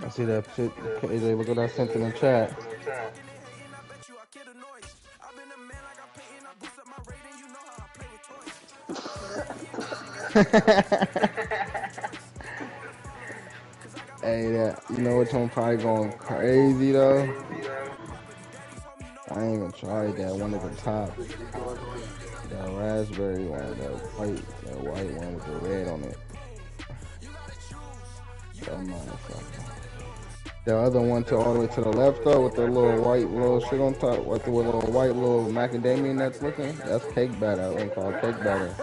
I see that shit. AJ, look at that sent in the chat. Hey, that, you know which one probably going crazy though? I ain't even tried that one at the top. That raspberry one, that white one with the red on it. That motherfucker. The other one to all the way to the left though, with the little white little shit on top, with the little white little macadamia nuts looking. That's cake batter. That one called cake batter.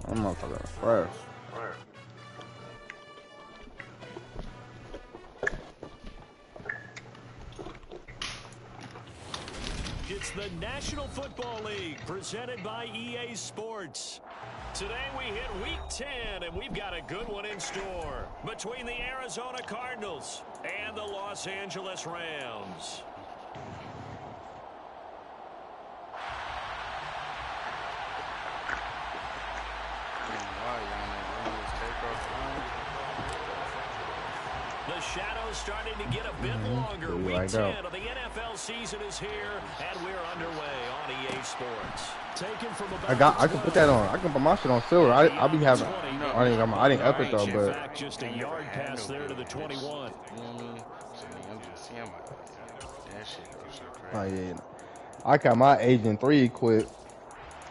I'm motherfucking fresh. It's the National Football League presented by EA Sports. Today we hit Week 10, and we've got a good one in store between the Arizona Cardinals and the Los Angeles Rams. The shadow's starting to get a bit longer. Week 10 of the NFL season is here, and we're underway on EA Sports. Taken from about I can put that on. I can put my shit on silver. I'll be having. I didn't up it though, but just a yard pass there to the 21. Oh yeah, I got my Agent 3 equipped.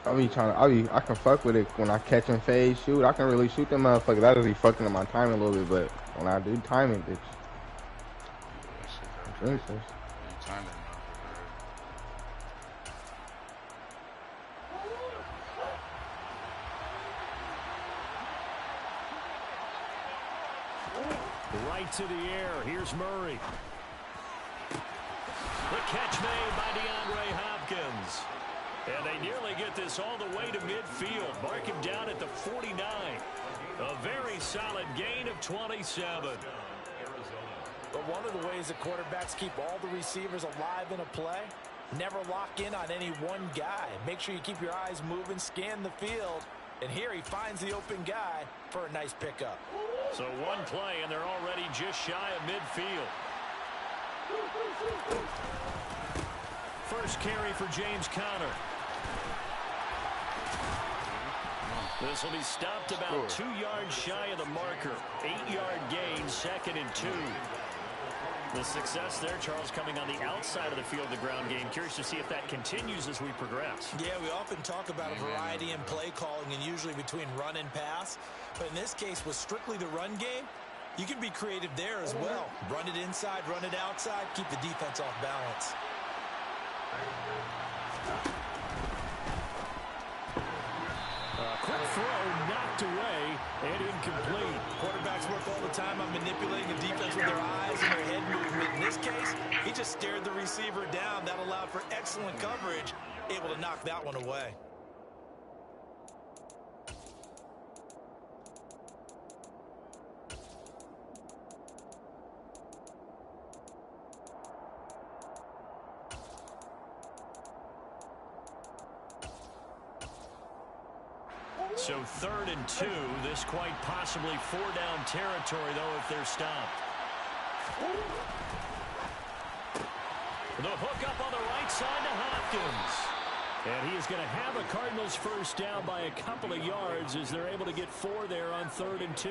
I can fuck with it when I catch and fade shoot. I can really shoot them motherfuckers. That'll be fucking up my timing a little bit, but when I do timing, bitch. Right to the air. Here's Murray. The catch made by DeAndre Hopkins. And they nearly get this all the way to midfield. Mark him down at the 49. A very solid gain of 27. But one of the ways that quarterbacks keep all the receivers alive in a play, never lock in on any one guy. Make sure you keep your eyes moving, scan the field. And here he finds the open guy for a nice pickup. So one play, and they're already just shy of midfield. First carry for James Conner. This will be stopped about 2 yards shy of the marker. 8-yard gain, 2nd and 2. The success there, Charles, coming on the outside of the field, the ground game. Curious to see if that continues as we progress. Yeah, we often talk about a variety in play calling and usually between run and pass. But in this case, with strictly the run game, you can be creative there as well. Run it inside, run it outside, keep the defense off balance. Quick throw knocked away and incomplete. Quarterbacks work all the time on manipulating the defense with their eyes and their head movement. In this case, he just stared the receiver down. That allowed for excellent coverage, able to knock that one away. So 3rd and 2. This quite possibly 4-down territory, though, if they're stopped. The hook up on the right side to Hopkins. And he is going to have a Cardinals first down by a couple of yards as they're able to get 4 there on 3rd and 2.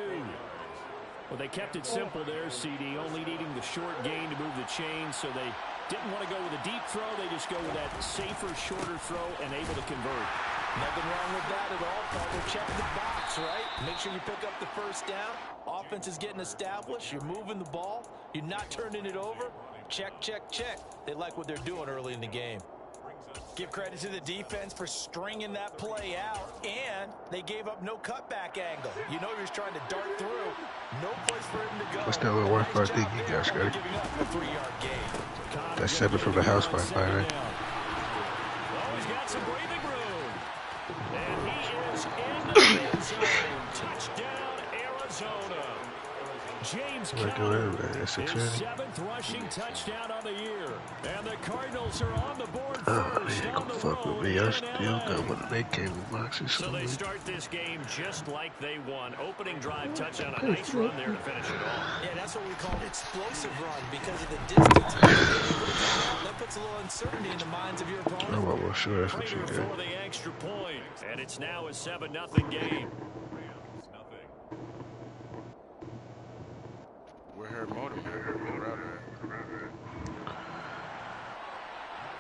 Well, they kept it simple there, CD, only needing the short gain to move the chains, so they didn't want to go with a deep throw. They just go with that safer, shorter throw and able to convert. Nothing wrong with that at all, partner. Check the box, right? Make sure you pick up the first down. Offense is getting established. You're moving the ball. You're not turning it over. Check, check, check. They like what they're doing early in the game. Give credit to the defense for stringing that play out, and they gave up no cutback angle. You know he was trying to dart through. No place for him to go. What's that little Wi-Fi thing you got, Scotty? That's 7 from the house Wi-Fi, right? some breathing room. And he is in the end zone. Touchdown, Arizona. James Conner, his 7th rushing touchdown on the year. And the Cardinals are on the board first on the road in LA. So they start this game just like they won. Opening drive, touchdown, a nice run there to finish it off. Yeah, that's what we call an explosive run because of the distance. That puts a little uncertainty in the minds of your opponent. Prater for the extra point. And it's now a 7-0 game. We're here motivated.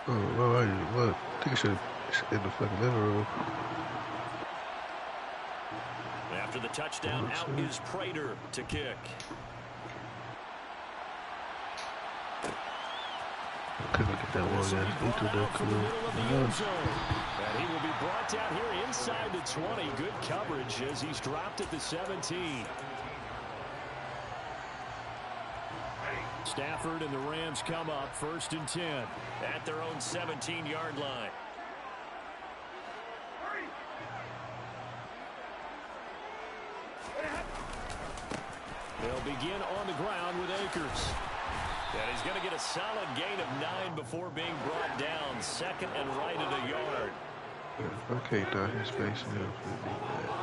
What? I think I should in the fucking living room. After the touchdown, out is Prater to kick. Couldn't get that one And he will be brought down here inside the 20. Good coverage as he's dropped at the 17. Stafford and the Rams come up 1st and 10 at their own 17-yard line. They'll begin on the ground with Akers. And he's going to get a solid gain of 9 before being brought down. 2nd and right at a yard. Okay, down his face now.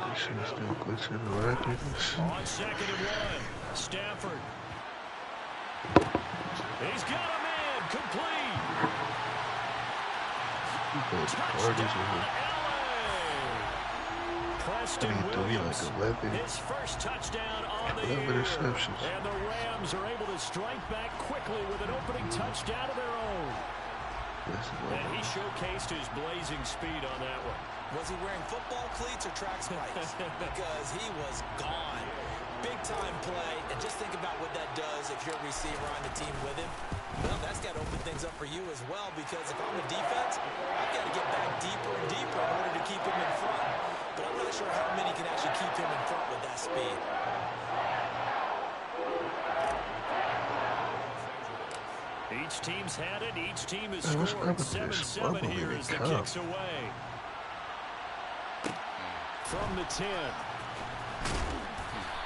This shit is still glitching the right business. On 2nd and 1, Stafford. He's got a man complete. Touchdown, LA. Preston Williams, his first touchdown on the year. And the Rams are able to strike back quickly with an opening touchdown of their own. And he showcased his blazing speed on that one. Was he wearing football cleats or track spikes? Because he was gone. Big-time play, and just think about what that does if you're a receiver on the team with him. Well, that's got to open things up for you as well, because if I'm a defense, I've got to get back deeper and deeper in order to keep him in front. But I'm not sure how many can actually keep him in front with that speed. Each team's had it. Each team has scored 7-7 here as the kick's away. From the 10.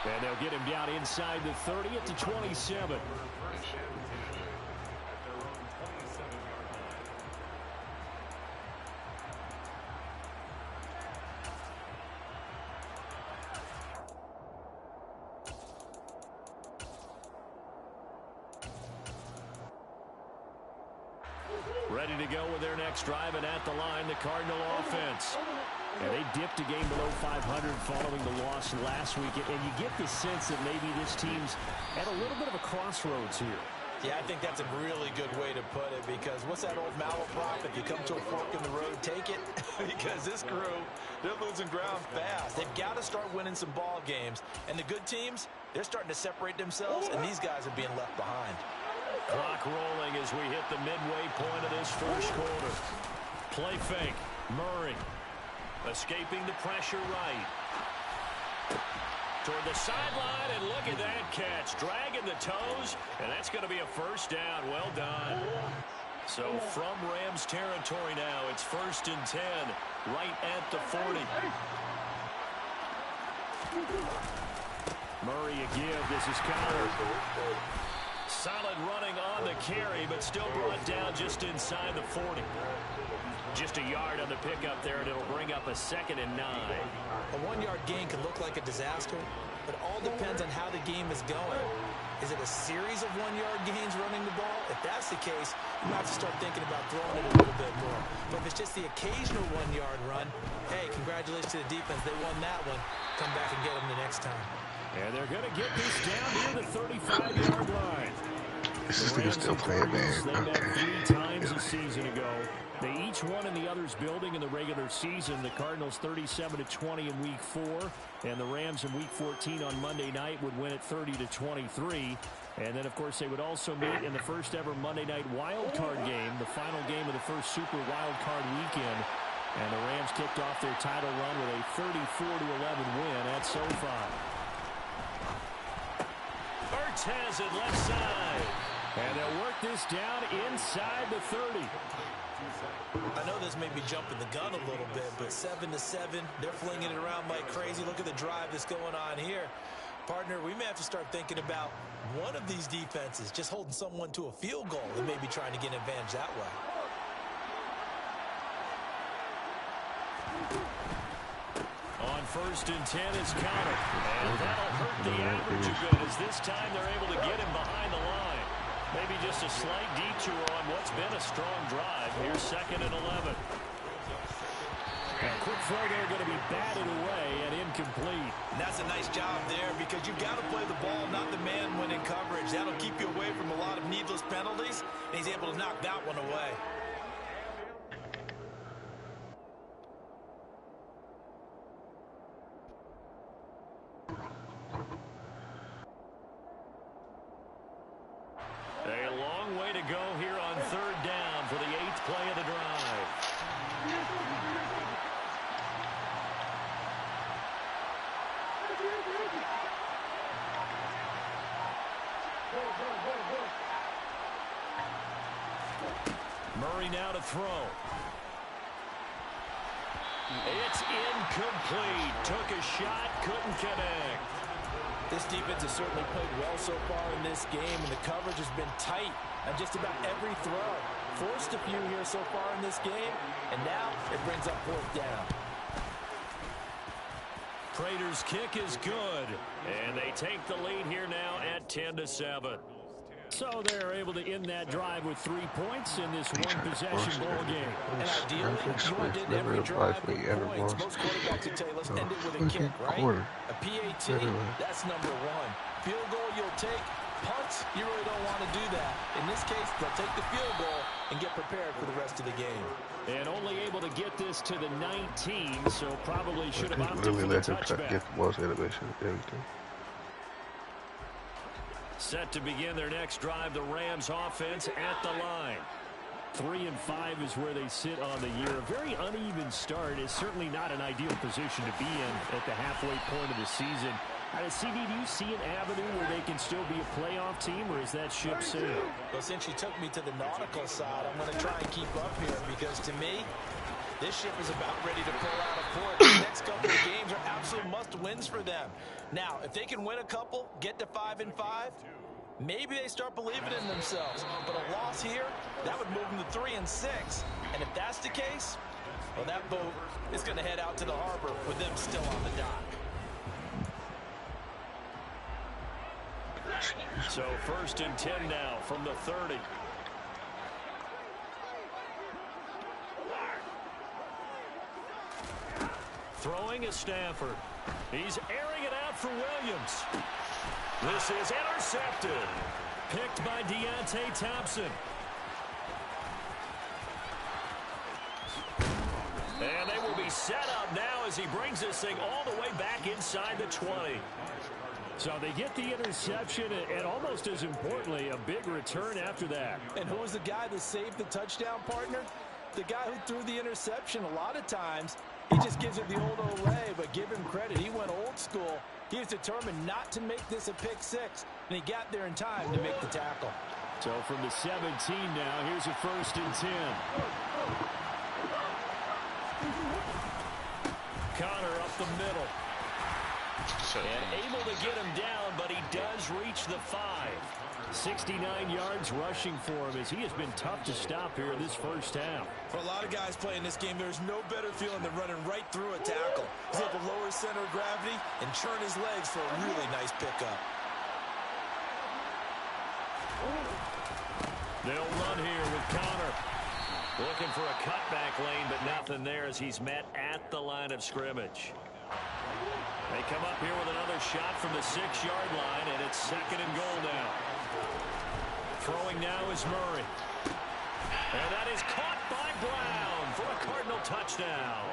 And they'll get him down inside the 30 at the 27. Ready to go with their next drive, and at the line, the Cardinal offense. And they dipped a game below 500 following the loss last week. And you get the sense that maybe this team's at a little bit of a crossroads here. Yeah, I think that's a really good way to put it, because what's that old malaprop? If you come to a fork in the road, take it. Because this crew, they're losing ground fast. They've got to start winning some ball games. And the good teams, they're starting to separate themselves, and these guys are being left behind. Clock rolling as we hit the midway point of this first quarter. Play fake. Murray. Escaping the pressure right. Toward the sideline, and look at that catch. Dragging the toes, and that's going to be a first down. Well done. So from Rams territory now, it's 1st and 10, right at the 40. Murray a give. This is Conner. Solid running on the carry, but still brought down just inside the 40. Just a yard on the pickup there, and it'll bring up a 2nd and 9. A 1-yard gain can look like a disaster, but it all depends on how the game is going. Is it a series of 1-yard gains running the ball? If that's the case, you might have to start thinking about throwing it a little bit more. But if it's just the occasional 1-yard run, hey, congratulations to the defense. They won that one. Come back and get them the next time. And they're going to get this down near the 35-yard line. This nigga still playing, man. They met 3 times a season ago. They each won in the other's building in the regular season. The Cardinals 37-20 in Week 4, and the Rams in Week 14 on Monday night would win it 30-23. And then, of course, they would also meet in the first ever Monday night wild card game, the final game of the first Super Wild Card weekend. And the Rams kicked off their title run with a 34-11 win at SoFi. Ertz has it left side. And they'll work this down inside the 30. I know this may be jumping the gun a little bit, but 7-7, they're flinging it around like crazy. Look at the drive that's going on here. Partner, we may have to start thinking about one of these defenses just holding someone to a field goal and maybe trying to get an advantage that way. On 1st and 10 is counted. And that'll hurt the average a bit as this time they're able to get him behind the line. Maybe just a slight detour on what's been a strong drive. Here's 2nd and 11. A quick throw there going to be batted away and incomplete. And that's a nice job there because you've got to play the ball, not the man when in coverage. That'll keep you away from a lot of needless penalties, and he's able to knock that one away. A long way to go here on 3rd down for the 8th play of the drive. Murray now to throw. It's incomplete. Took a shot, couldn't connect. This defense has certainly played well so far in this game, and the coverage has been tight on just about every throw. Forced a few here so far in this game, and now it brings up 4th down. Prater's kick is good, and they take the lead here now at 10-7. So they're able to end that drive with 3 points in this one-possession ball game. And ideally, you want to end every drive with points. Most quarterbacks would tell you, let's end it with a kick, right? A PAT, that's number 1. Field goal you'll take. Punts, you really don't want to do that. In this case, they'll take the field goal and get prepared for the rest of the game. And only able to get this to the 19, so probably should have opted really for the let him touchback. get the most innovation and everything. Set to begin their next drive, the Rams offense at the line. 3 and 5 is where they sit on the year. A very uneven start is certainly not an ideal position to be in at the halfway point of the season. CD, do you see an avenue where they can still be a playoff team, or is that ship sailed? Well, since you took me to the nautical side, I'm going to try and keep up here because to me, this ship is about ready to pull out of port. The next couple of games are absolute must-wins for them. Now, if they can win a couple, get to 5 and 5, maybe they start believing in themselves. But a loss here, that would move them to 3 and 6. And if that's the case, well, that boat is going to head out to the harbor with them still on the dock. So 1st and 10 now from the 30. Throwing is Stafford. He's airing it out for Williams. This is intercepted. Picked by Deontay Thompson. And they will be set up now as he brings this thing all the way back inside the 20. So they get the interception, and almost as importantly, a big return after that. And who was the guy that saved the touchdown, partner? The guy who threw the interception. A lot of times, he just gives it the old Olay, but give him credit. He went old school. He was determined not to make this a pick 6, and he got there in time to make the tackle. So from the 17 now, here's a 1st and 10. Connor up the middle. And able to get him down, but he does reach the 5. 69 yards rushing for him as he has been tough to stop here in this first half. For a lot of guys playing this game, there's no better feeling than running right through a tackle. He's able to lower his center of gravity and churn his legs for a really nice pickup. They'll run here with Connor. Looking for a cutback lane, but nothing there as he's met at the line of scrimmage. They come up here with another shot from the 6-yard line, and it's 2nd and goal now. Throwing now is Murray. And that is caught by Brown for a Cardinal touchdown.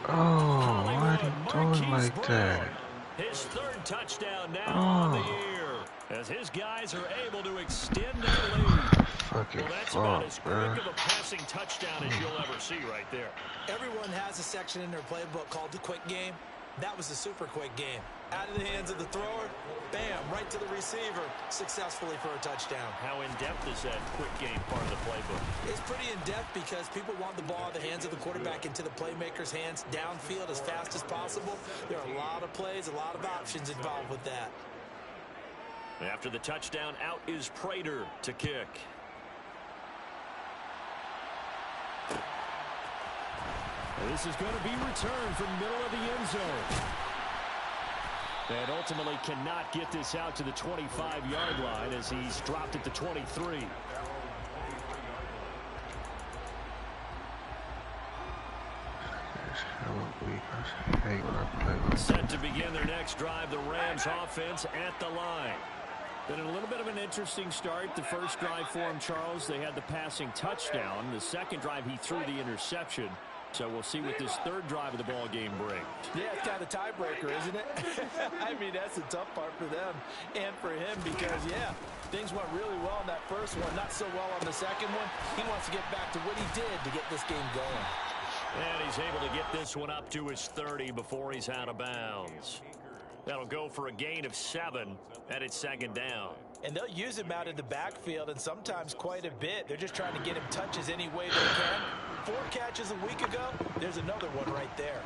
Oh, why are you doing like that? His 3rd touchdown now on the year, as his guys are able to extend their lead. Fucking well, that's about as quick of a passing touchdown as you'll ever see right there. Everyone has a section in their playbook called the quick game. That was a super quick game. Out of the hands of the thrower, bam, right to the receiver, successfully for a touchdown. How in-depth is that quick game part of the playbook? It's pretty in-depth because people want the ball in the hands of the quarterback into the playmaker's hands downfield as fast as possible. There are a lot of plays, a lot of options involved with that. After the touchdown, out is Prater to kick. This is going to be returned from the middle of the end zone. And ultimately cannot get this out to the 25-yard line as he's dropped at the 23. Set to begin their next drive, the Rams offense at the line. Been a little bit of an interesting start. The first drive for him, Charles, they had the passing touchdown. The second drive, he threw the interception. So we'll see what this third drive of the ball game brings. Yeah, it's kind of a tiebreaker, isn't it? I mean, that's the tough part for them and for him because, yeah, things went really well in that first one, not so well on the second one. He wants to get back to what he did to get this game going. And he's able to get this one up to his 30 before he's out of bounds. That'll go for a gain of 7, and it's second down. And they'll use him out in the backfield, and sometimes quite a bit. They're just trying to get him touches any way they can. 4 catches a week ago. There's another one right there.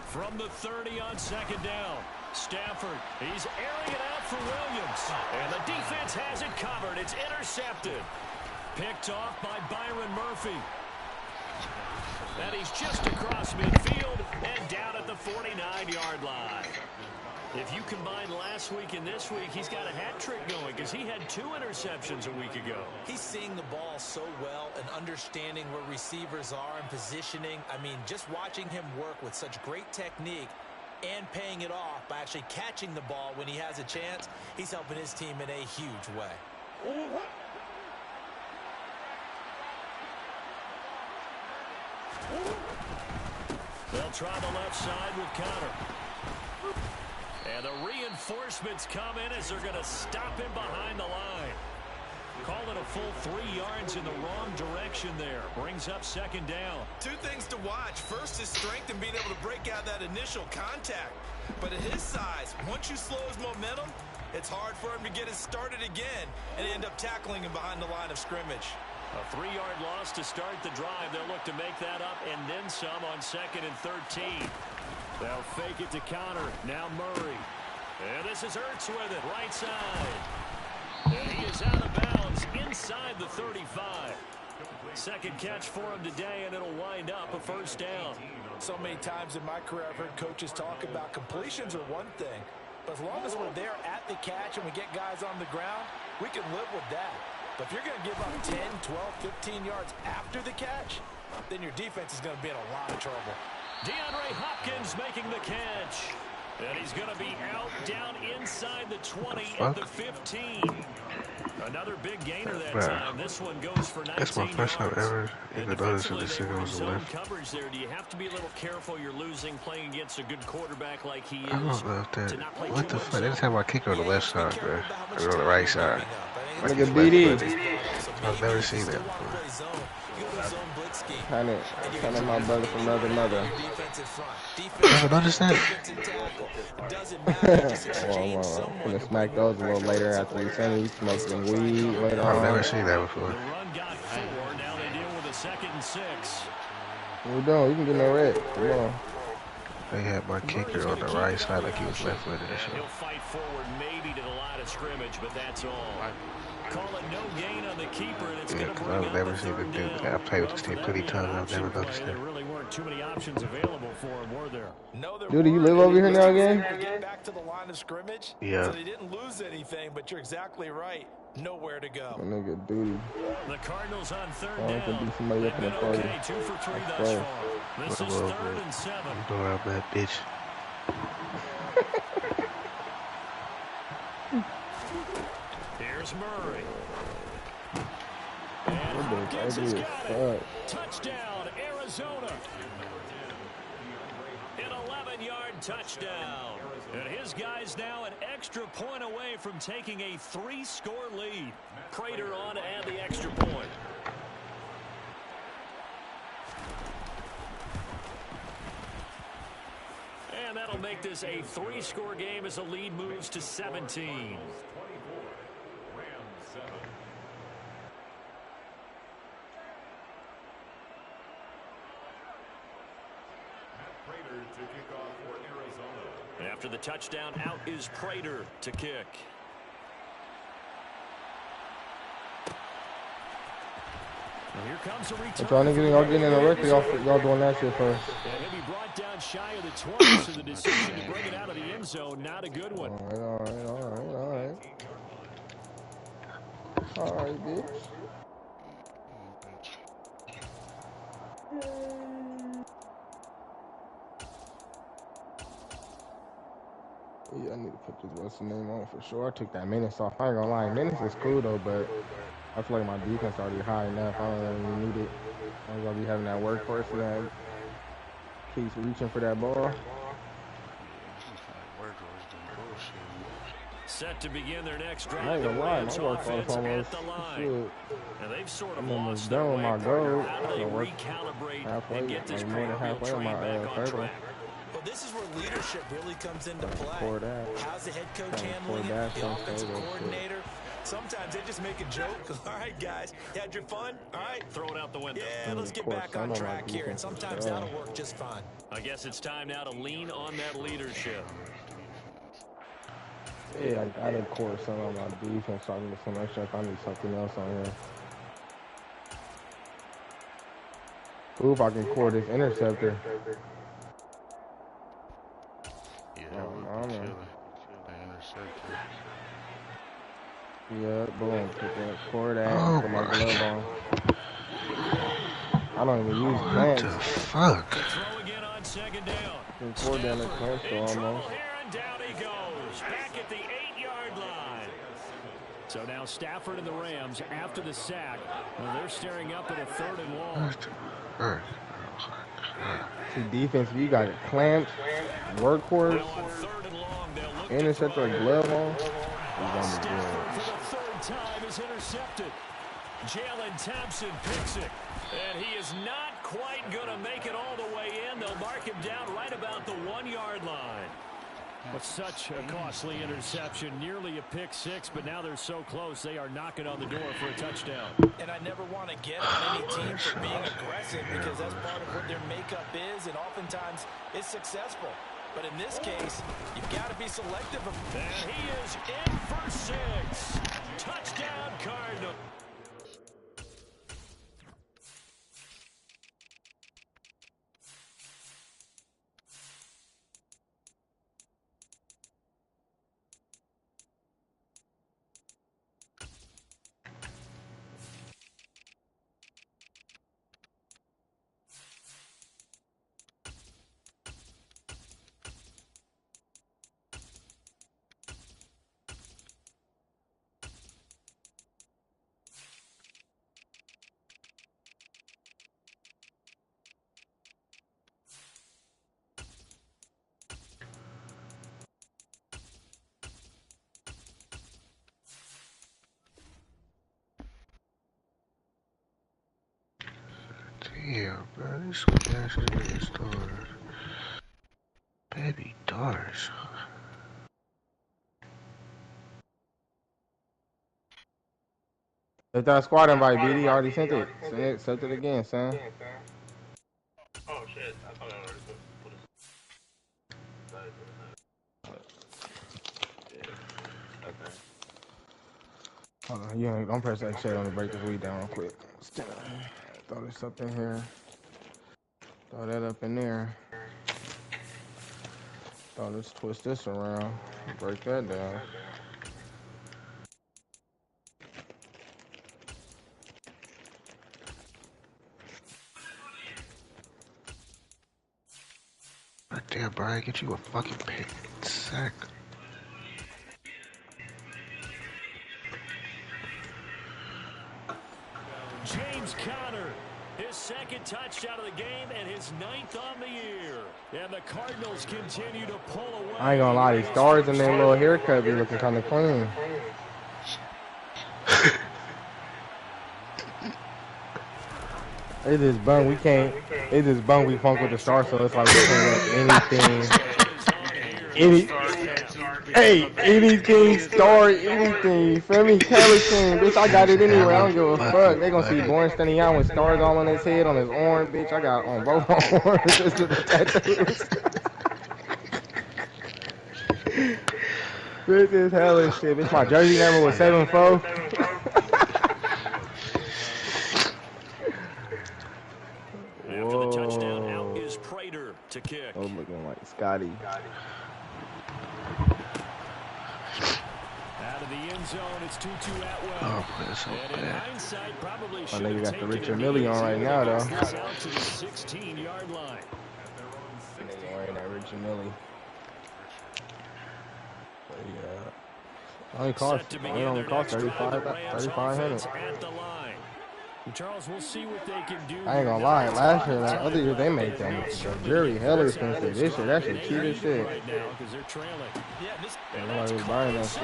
From the 30 on second down. Stafford, he's airing it out for Williams. And the defense has it covered. It's intercepted. Picked off by Byron Murphy. And he's just across midfield and down at the 49-yard line. If you combine last week and this week, he's got a hat trick going because he had 2 interceptions a week ago. He's seeing the ball so well and understanding where receivers are and positioning. I mean, just watching him work with such great technique and paying it off by actually catching the ball when he has a chance, he's helping his team in a huge way. They'll try the left side with Connor. And the reinforcements come in as they're going to stop him behind the line. Call it a full 3 yards in the wrong direction there. Brings up second down. 2 things to watch. First is strength and being able to break out that initial contact. But at his size, once you slow his momentum, it's hard for him to get it started again and end up tackling him behind the line of scrimmage. A 3-yard loss to start the drive. They'll look to make that up and then some on 2nd and 13. They'll fake it to Connor. Now Murray. And this is Ertz with it. Right side. And he is out of bounds inside the 35. Second catch for him today, and it'll wind up a first down. So many times in my career, I've heard coaches talk about completions are one thing. But as long as we're there at the catch and we get guys on the ground, we can live with that. But if you're going to give up 10, 12, 15 yards after the catch, then your defense is going to be in a lot of trouble. DeAndre Hopkins making the catch. And he's going to be out down inside the 20 at the 15. Another big gainer that time. This one goes for 19 yards. That's my first time ever even noticing this thing was a left. Coverage there. Do you have to be a little careful you're losing playing against a good quarterback like he is? I don't know if that. What the fuck? They just have my kicker on the left side, bro. Or on the right side. Look at BD. I've never seen that before. Kind of my brother from another mother. Never noticed that. Well, I'm gonna smack those a little later after we send you smoke some weed later on. I've never seen that before. The run got 4. Now they deal with a 2nd and 6. What we doing? You can get no red. Come on. They had my kicker on the right side like he was left-footed and shit. He'll fight forward maybe to the line of scrimmage, but that's all. Call it no gain on the keeper, and it's going to bring I've never seen him do that. I played with this team pretty tough. I've never noticed that. There really weren't too many options available for him, were there? No, there Dude, you live over here now again? Get back to the line of scrimmage. Yeah. So they didn't lose anything, but you're exactly right. Nowhere to go. My nigga duty. The Cardinals on 3rd I down. can beat somebody up in the party. Okay, 2 for 3 thus far. This is 3rd and 7. You know I'm that bitch. Here's Murray. And Hopkins has got it. Touchdown, Arizona. An 11-yard touchdown. And his guys now an extra point away from taking a 3-score lead. Prater on to add the extra point. And that'll make this a 3-score game as the lead moves to 17. After the touchdown, out is Prater to kick. And here comes a return. If y'all niggas y'all getting in the record, y'all doing that shit first. And he'll be brought down shy of the 20, so the decision to bring it out of the end zone, not a good one. All right, bitch. Yeah, I need to put this what's the name on for sure. I took that Menace off. I ain't gonna lie, Menace is cool though, but I feel like my defense already high enough. I don't really need it. I'm gonna be having that workhorse that keeps reaching for that ball. Set to begin their next drive. I ain't gonna lie, my workhorse almost shit. And they've sort of I'm lost almost their done with way. my goal. How do they I'm work recalibrate halfway, and get this like more than proverbial halfway on train my back on third. track? Well, this is where leadership really comes into play. How's the head coach handling it? The offensive coordinator? Sometimes they just make a joke. All right, guys, you had your fun? All right. Throw it out the window. Yeah, let's get back on track here. And sometimes that'll work just fine. I guess it's time now to lean on that leadership. Yeah, I gotta core some on my defense so I can get some extra if I need something else on here. Ooh, if I can core this interceptor. Yeah, I don't know. Interceptor. Yeah, boom, put that core that, put my glove on. I don't even use clamps. What the fuck? Throw again on second down. Core down the clamps though almost. Here and down he goes. Back at the 8-yard line. So now Stafford and the Rams after the sack. Well, they're staring up at a 3rd and long. See, defense, you got clamped, workhorse, Now on 3rd and long, they'll look interceptor, a glove on. Stafford for the 3rd time is intercepted. Jalen Thompson picks it. And he is not quite going to make it all the way in. They'll mark him down right about the 1-yard line. But such a costly interception, nearly a pick six, but now they're so close they are knocking on the door for a touchdown. And I never want to get on any team for being aggressive because that's part of what their makeup is, and oftentimes it's successful. But in this case, you've got to be selective. And he is in for 6. Touchdown, Cardinals. Damn, bro, these some gas niggas stars. Baby doors. If that squad invite, BD already sent it. Sent it again, son. Oh shit, I thought I already put it. Okay. Hold on, yeah, don't press that shit on the break this weed down real quick. Throw this up in here. Throw that up in there. Twist this around. Break that down. God damn, Brian, get you a fucking pick sack. James Conner, his 2nd touchdown of the game and his 9th on the year. And the Cardinals continue to pull away. I ain't gonna lie, these stars and their little haircut be looking kind of clean. It is bum. We can't. It is bum. We funk with the stars, so it's like we can't let anything. Anything star, anything. You feel me? Color scheme, bitch. I got it anyway. I don't give a fuck. They gonna see Bourne standing out with stars all on his head, on his arm, bitch. I got on both arms just with the tattoos. Bitch is hella shit. Bitch, my jersey number was 7-4. After the touchdown, out is Prater to kick. Oh, looking like Scottie. Out of the end zone, it's 2-2 Atwell. Oh, that's so and in bad. hindsight, probably should I know you have got the taken Richard it Millie on easy right now, though. this out to the 16-yard line. Nigga wearing that Richard Millie. But yeah. Only cost 3,500. At the line. Charles, we'll see what they can do. I ain't gonna lie, last year, like other years, they made them jury hella expensive. This year, that shit cheap as shit. Right now, because they're trailing. And nobody was buying that shit.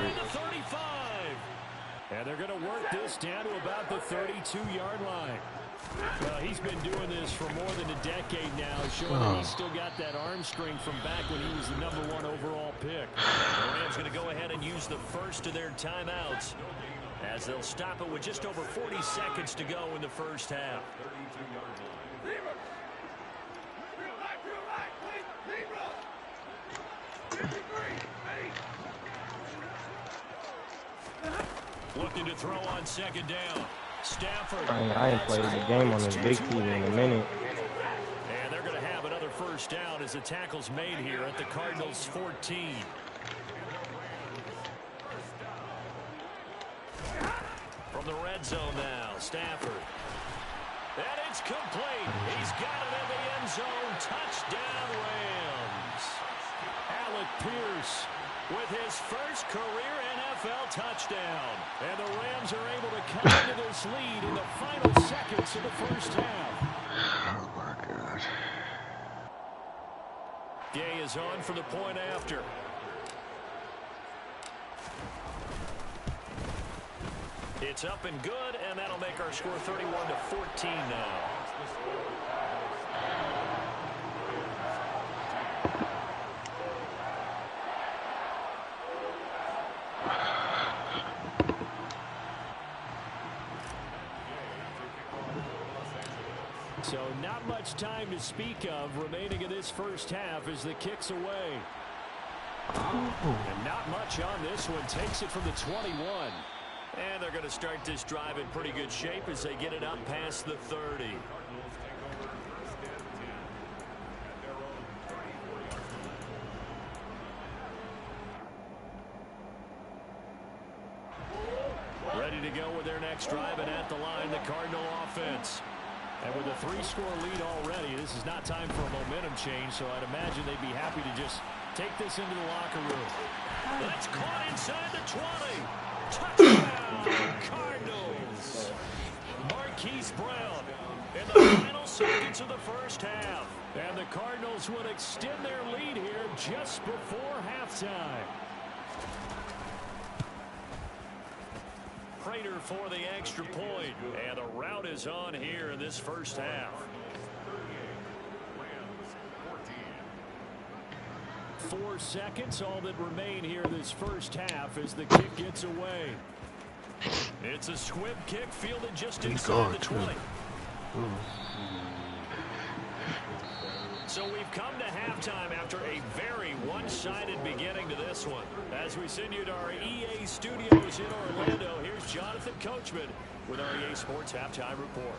And they're going to work this down to about the 32-yard line. Well, he's been doing this for more than a decade now, showing that he's still got that arm strength from back when he was the #1 overall pick. The Rams going to go ahead and use the first of their timeouts, as they'll stop it with just over 40 seconds to go in the first half. Looking to throw on second down. Stafford. I ain't played the game on this big TV in a minute. And they're going to have another first down as the tackle's made here at the Cardinals' 14. From the red zone now, Stafford. And it's complete. He's got it in the end zone. Touchdown, Rams. Alec Pierce with his first career NFL touchdown. And the Rams are able to cut into this lead in the final seconds of the first half. Oh, my God. Gay is on for the point after. It's up and good, and that'll make our score 31-14 now. So not much time to speak of remaining in this first half as the kick's away. And not much on this one. Takes it from the 21. And they're going to start this drive in pretty good shape as they get it up past the 30. Ready to go with their next drive, and at the line, the Cardinal offense. And with a 3-score lead already, this is not time for a momentum change, so I'd imagine they'd be happy to just take this into the locker room. That's caught inside the 20. Touchdown, Cardinals. Marquise Brown in the final seconds of the first half. And the Cardinals will extend their lead here just before halftime. Prater for the extra point, and the route is on here in this first half. 4 seconds, all that remain here this first half as the kick gets away. It's a squib kick fielded just inside the 20. So we've come to halftime after a very one-sided beginning to this one. As we send you to our EA studios in Orlando, here's Jonathan Coachman with our EA Sports Halftime Report.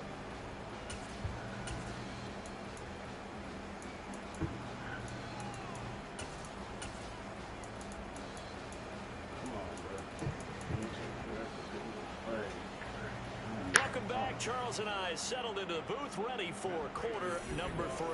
Welcome back. Charles and I settled into the booth ready for quarter number 3.